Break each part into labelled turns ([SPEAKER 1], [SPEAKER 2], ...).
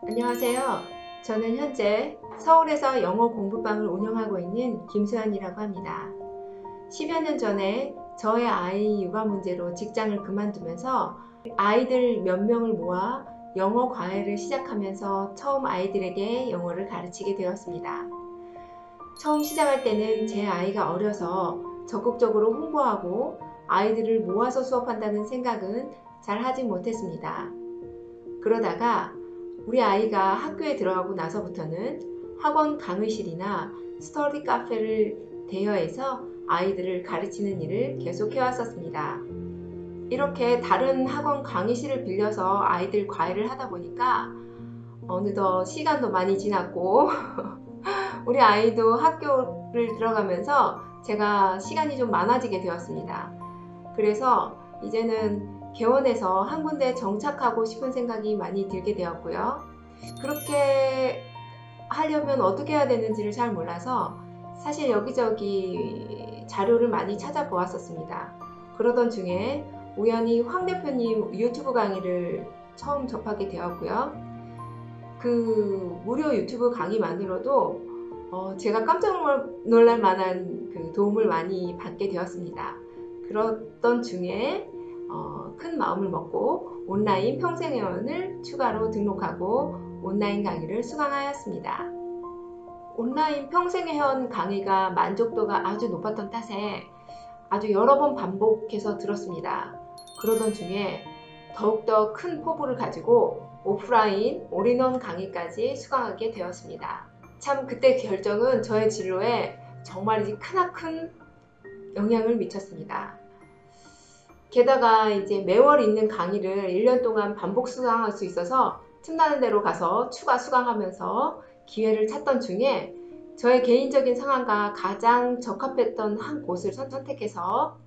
[SPEAKER 1] 안녕하세요. 저는 현재 서울에서 영어 공부방을 운영하고 있는 김수연이라고 합니다. 10여 년 전에 저의 아이 육아 문제로 직장을 그만두면서 아이들 몇 명을 모아 영어 과외를 시작하면서 처음 아이들에게 영어를 가르치게 되었습니다. 처음 시작할 때는 제 아이가 어려서 적극적으로 홍보하고 아이들을 모아서 수업한다는 생각은 잘 하지 못했습니다. 그러다가 우리 아이가 학교에 들어가고 나서부터는 학원 강의실이나 스터디 카페를 대여해서 아이들을 가르치는 일을 계속 해왔었습니다. 이렇게 다른 학원 강의실을 빌려서 아이들 과외를 하다 보니까 어느덧 시간도 많이 지났고 우리 아이도 학교를 들어가면서 제가 시간이 좀 많아지게 되었습니다. 그래서 이제는 개원해서 한 군데 정착하고 싶은 생각이 많이 들게 되었고요. 그렇게 하려면 어떻게 해야 되는지를 잘 몰라서 사실 여기저기 자료를 많이 찾아보았었습니다. 그러던 중에 우연히 황 대표님 유튜브 강의를 처음 접하게 되었고요. 그 무료 유튜브 강의만으로도 제가 깜짝 놀랄 만한 그 도움을 많이 받게 되었습니다. 그랬던 중에 큰 마음을 먹고 온라인 평생회원을 추가로 등록하고 온라인 강의를 수강하였습니다. 온라인 평생회원 강의가 만족도가 아주 높았던 탓에 아주 여러 번 반복해서 들었습니다. 그러던 중에 더욱더 큰 포부를 가지고 오프라인 올인원 강의까지 수강하게 되었습니다. 참 그때 결정은 저의 진로에 정말 크나큰 영향을 미쳤습니다. 게다가 이제 매월 있는 강의를 1년 동안 반복 수강할 수 있어서 틈나는 대로 가서 추가 수강하면서 기회를 찾던 중에 저의 개인적인 상황과 가장 적합했던 한 곳을 선택해서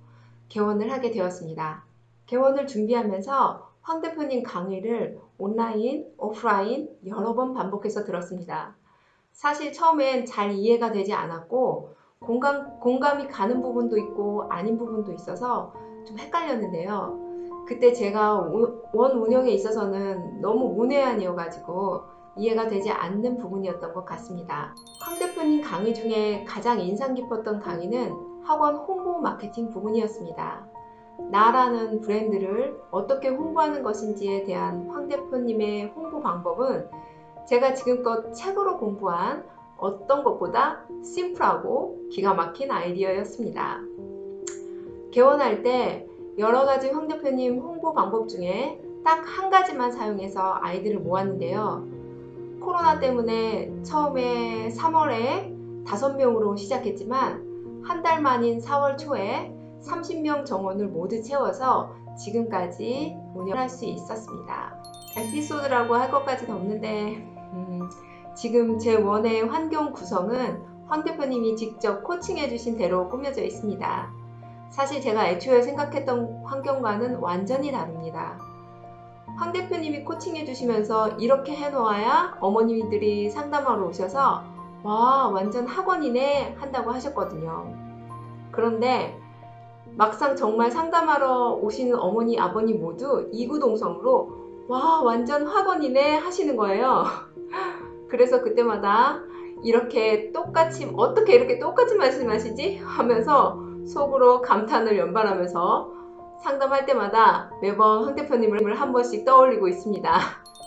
[SPEAKER 1] 개원을 하게 되었습니다. 개원을 준비하면서 황 대표님 강의를 온라인, 오프라인 여러 번 반복해서 들었습니다. 사실 처음엔 잘 이해가 되지 않았고 공감이 가는 부분도 있고 아닌 부분도 있어서 좀 헷갈렸는데요. 그때 제가 원 운영에 있어서는 너무 문외한이어가지고 이해가 되지 않는 부분이었던 것 같습니다. 황 대표님 강의 중에 가장 인상 깊었던 강의는 학원 홍보 마케팅 부분이었습니다. 나라는 브랜드를 어떻게 홍보하는 것인지에 대한 황 대표님의 홍보 방법은 제가 지금껏 책으로 공부한 어떤 것보다 심플하고 기가 막힌 아이디어였습니다. 개원할 때 여러 가지 황 대표님 홍보 방법 중에 딱 한 가지만 사용해서 아이들을 모았는데요. 코로나 때문에 처음에 3월에 5명으로 시작했지만 한 달 만인 4월 초에 30명 정원을 모두 채워서 지금까지 운영할 수 있었습니다. 에피소드라고 할 것까지는 없는데 지금 제 원의 환경 구성은 황 대표님이 직접 코칭해 주신 대로 꾸며져 있습니다. 사실 제가 애초에 생각했던 환경과는 완전히 다릅니다. 황 대표님이 코칭해 주시면서 이렇게 해놓아야 어머니들이 상담하러 오셔서 와 완전 학원이네 한다고 하셨거든요. 그런데 막상 정말 상담하러 오시는 어머니 아버님 모두 이구동성으로 와 완전 학원이네 하시는 거예요. 그래서 그때마다 이렇게 똑같이 어떻게 이렇게 똑같이 말씀하시지 하면서 속으로 감탄을 연발하면서 상담할 때마다 매번 황 대표님을 한 번씩 떠올리고 있습니다.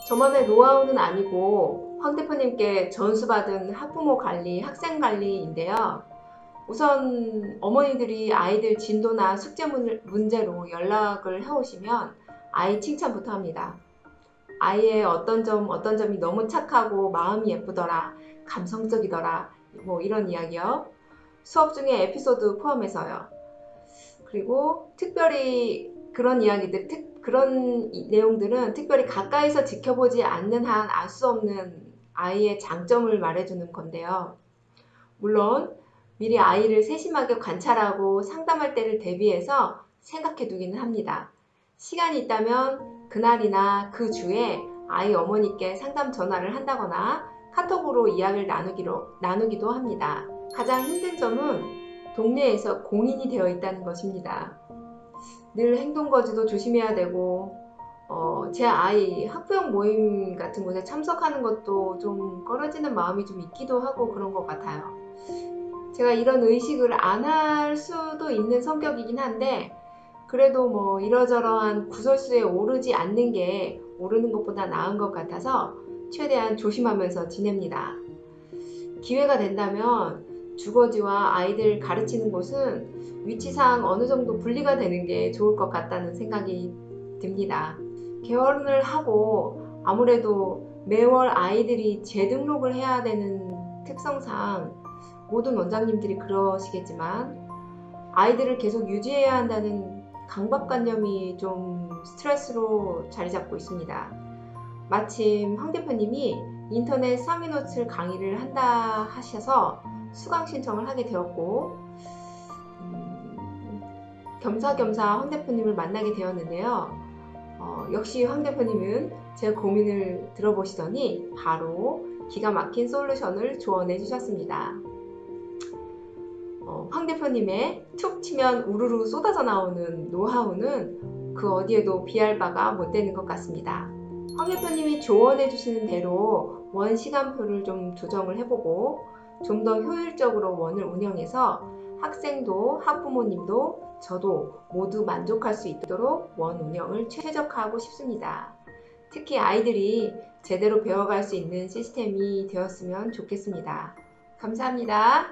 [SPEAKER 1] 저만의 노하우는 아니고 황 대표님께 전수받은 학부모 관리, 학생 관리인데요. 우선 어머니들이 아이들 진도나 숙제 문제로 연락을 해오시면 아이 칭찬부터 합니다. 아이의 어떤 점이 너무 착하고 마음이 예쁘더라, 감성적이더라, 뭐 이런 이야기요. 수업 중에 에피소드 포함해서요. 그리고 특별히 그런 이야기들, 그런 내용들은 특별히 가까이서 지켜보지 않는 한 알 수 없는 아이의 장점을 말해주는 건데요. 물론 미리 아이를 세심하게 관찰하고 상담할 때를 대비해서 생각해 두기는 합니다. 시간이 있다면 그날이나 그 주에 아이 어머니께 상담 전화를 한다거나 카톡으로 이야기를 나누기도 합니다. 가장 힘든 점은 동네에서 공인이 되어 있다는 것입니다. 늘 행동거지도 조심해야 되고 제 아이 학부형 모임 같은 곳에 참석하는 것도 좀 꺼려지는 마음이 좀 있기도 하고 그런 것 같아요. 제가 이런 의식을 안 할 수도 있는 성격이긴 한데 그래도 뭐 이러저러한 구설수에 오르지 않는 게 오르는 것보다 나은 것 같아서 최대한 조심하면서 지냅니다. 기회가 된다면 주거지와 아이들 가르치는 곳은 위치상 어느 정도 분리가 되는 게 좋을 것 같다는 생각이 듭니다. 개원을 하고 아무래도 매월 아이들이 재등록을 해야 되는 특성상 모든 원장님들이 그러시겠지만 아이들을 계속 유지해야 한다는 강박관념이 좀 스트레스로 자리 잡고 있습니다. 마침 황 대표님이 인터넷 상위노출 강의를 한다 하셔서 수강 신청을 하게 되었고 겸사겸사 황 대표님을 만나게 되었는데요. 역시 황 대표님은 제 고민을 들어보시더니 바로 기가 막힌 솔루션을 조언해 주셨습니다. 황 대표님의 툭 치면 우르르 쏟아져 나오는 노하우는 그 어디에도 비할 바가 못 되는 것 같습니다. 황 대표님이 조언해 주시는 대로 원 시간표를 좀 조정을 해보고 좀 더 효율적으로 원을 운영해서 학생도 학부모님도 저도 모두 만족할 수 있도록 원 운영을 최적화하고 싶습니다. 특히 아이들이 제대로 배워갈 수 있는 시스템이 되었으면 좋겠습니다. 감사합니다.